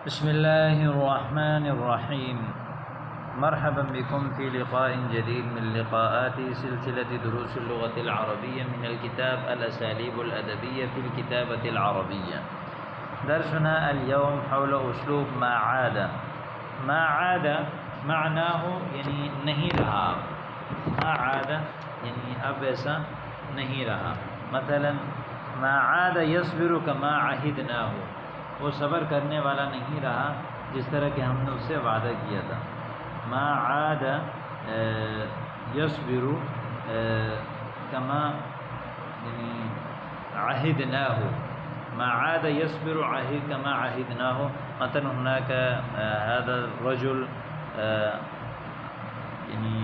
بسم الله الرحمن الرحيم. مرحبا بكم في لقاء جديد من لقاءات سلسلة دروس اللغة العربية من الكتاب الأساليب الأدبية في الكتابة العربية. درسنا اليوم حول أسلوب ما عاد. ما عاد معناه يعني نہیں رہا. ما عاد یعنی اب ایسا نہیں رہا. مثلا ما عاد يصبر كما عهدناه، وہ صبر کرنے والا نہیں رہا جس طرح کہ ہم نے اس سے وعدہ کیا تھا. ما عاد يصبر كما یعنی عهدناه. ما عاد يصبر كما عهدناه. مثلا هناك هذا الرجل يعني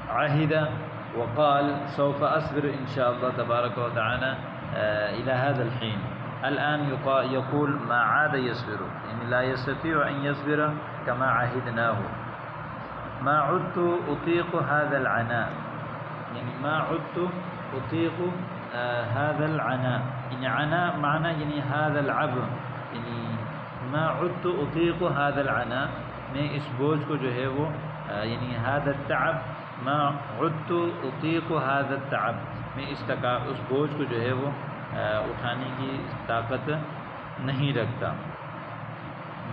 عهد وقال سوف أصبر إن شاء الله تبارك وتعالى إلى هذا الحين. الآن يقول ما عاد يصبر، يعني لا يستطيع أن يصبر كما عهدناه. ما عدت أطيق هذا العناء، يعني ما عدت أطيق هذا العناء. يعني عناء معنى يعني هذا العبء، يعني ما عدت أطيق هذا العناء، میں اس بوجھ کو جو ہے وہ یعنی هذا التعب. ما عدت أطيق هذا التعب، میں اس بوجھ کو جو ہے وہ اٹھانے کی طاقت نہیں رکھتا.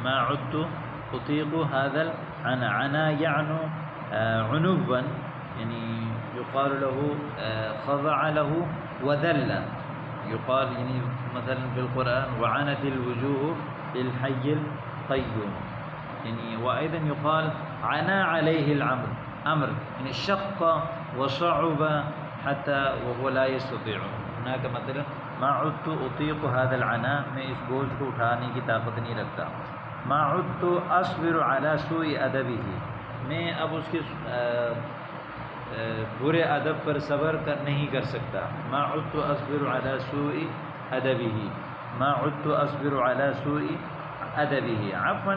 ما عدت أطيق هذا العناء. عنا يعني عنوا، يعني يقال له خضع له وذل. يقال يعني مثلا في القرآن وعنت الوجوه للحي القيوم، يعني وأيضا يقال عنا عليه الأمر، يعني شق وصعب حتى وهو لا يستطيع. هناك مثلا ما عدت أطيق هذا العناء، میں اس بوجھ کو اٹھانے کی طاقت نہیں رکھتا. ما عدت أصبر على سوء أدبه، میں اب اس کے برے ادب پر صبر نہیں کر سکتا. ما عدت أصبر على سوء أدبه. ما عدت أصبر على سوء أدبه. عفوا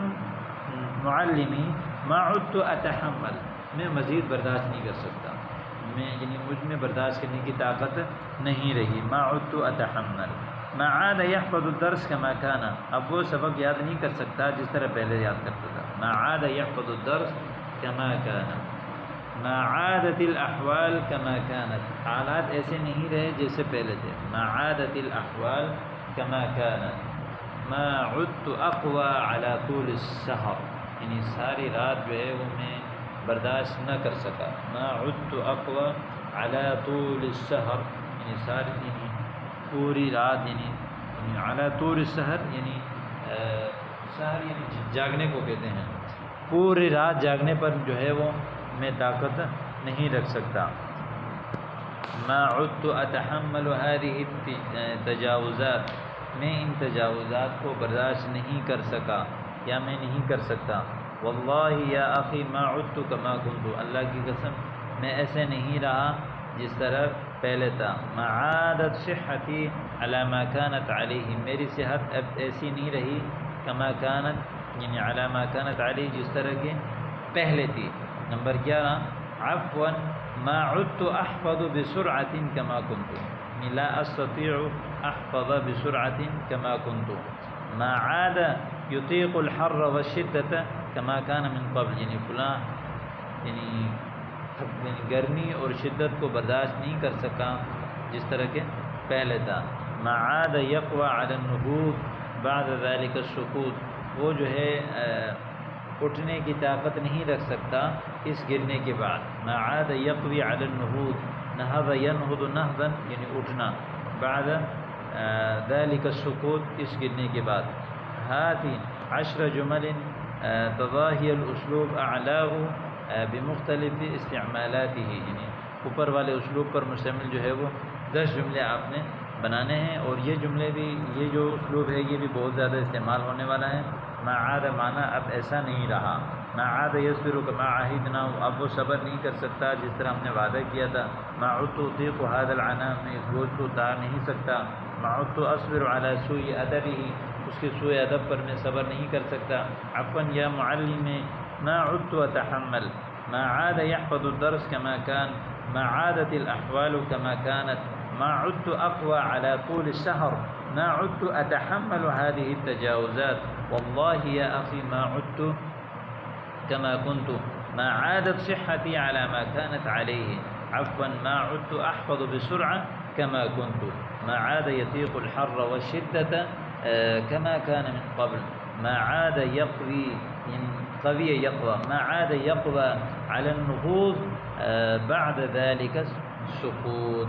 معلمی ما عدت أتحمل، میں مزید برداشت نہیں کر سکتا، میں یعنی مجھ میں برداشت کرنے کی طاقت نہیں رہی. ما عدت أتحمل. ما عاد يحفظ الدرس كما كان، اب وہ سبق یاد نہیں کر سکتا جس طرح پہلے یاد کرتا تھا. ما عاد يحفظ الدرس كما كان. ما عادت الأحوال كما كانت، حالات ایسے نہیں رہے جیسے پہلے تھے. ما عادت الأحوال كما كانت. ما عدت أقوى على طول السهر، یعنی ساری رات جو ہے وہ میں برداشت نہ کر سکا. ما عدت أقوى على طول السهر، یعنی ساری یعنی پوری رات یعنی على طول السهر یعنی سحر یعنی جاگنے کو کہتے ہیں. پوری رات جاگنے پر جو ہے وہ میں طاقت نہیں رکھ سکتا. ما عدت أتحمل هذه التجاوزات، میں ان تجاوزات کو برداشت نہیں کر سکا یا میں نہیں کر سکتا. واللہ یا اخی ما عدت كما كنت، اللہ کی قسم میں ایسے نہیں رہا جس طرح پہلے تھا. ما عادت صحتی علی ما كانت علیہ، میری صحت اب ایسی نہیں رہی كما كانت یعنی علی ما كانت علیہ جس طرح کے پہلے تھی. نمبر 11 عفوا ما عدت احفظ بسرعة كما كنت، لا استطيع احفظ بسرعة كما كنت. ما عاد يطيق الحر والشدة كما كان من قبل، یعنی فلاں یعنی گرمی اور شدت کو برداشت نہیں کر سکا جس طرح کے پہلے تھا. ما عاد يقوى على النهوض بعد ذلك السقوط، وہ جو ہے اٹھنے کی طاقت نہیں رکھ سکتا اس گرنے کے بعد. ما عاد يقوى على النهوض، نهض ينهض نهضا یعنی اٹھنا. بعد ذلك السقوط، اس گرنے کے بعد. هذه 10 جمل تضاهي الاسلوب اعلاه بمختلف استعمالاته، یعنی اوپر والے اسلوب پر مشتمل جو ہے وہ 10 جملے آپ نے بنانے ہیں، اور یہ جملے بھی یہ جو اسلوب ہے یہ بھی بہت زیادہ استعمال ہونے والا ہے. ما عاد معنی اب ایسا نہیں رہا. ما عاد يصبر كما عهدناه، اب وہ صبر نہیں کر سکتا جس طرح ہم نے وعدہ کیا تھا. ما عدت أطيق هذا العناء، میں اس بوجھ کو اتار نہیں سکتا. ما عدت أصبر على سوء أدبه، اس کے سوء ادب پر میں صبر نہیں کر سکتا. عفوا یا معلم ما عدت أتحمل. ما عاد يحفظ الدرس كما كان. ما عادت الأحوال كما كانت. ما عدت أقوى على طول السهر، ما عدت أتحمل هذه التجاوزات، والله يا أخي ما عدت كما كنت، ما عادت صحتي على ما كانت عليه، عفوا ما عدت أحفظ بسرعة كما كنت، ما عاد يطيق الحر والشدة كما كان من قبل، ما عاد يقوي قوي يقوى، ما عاد يقوى على النهوض بعد ذلك السقوط.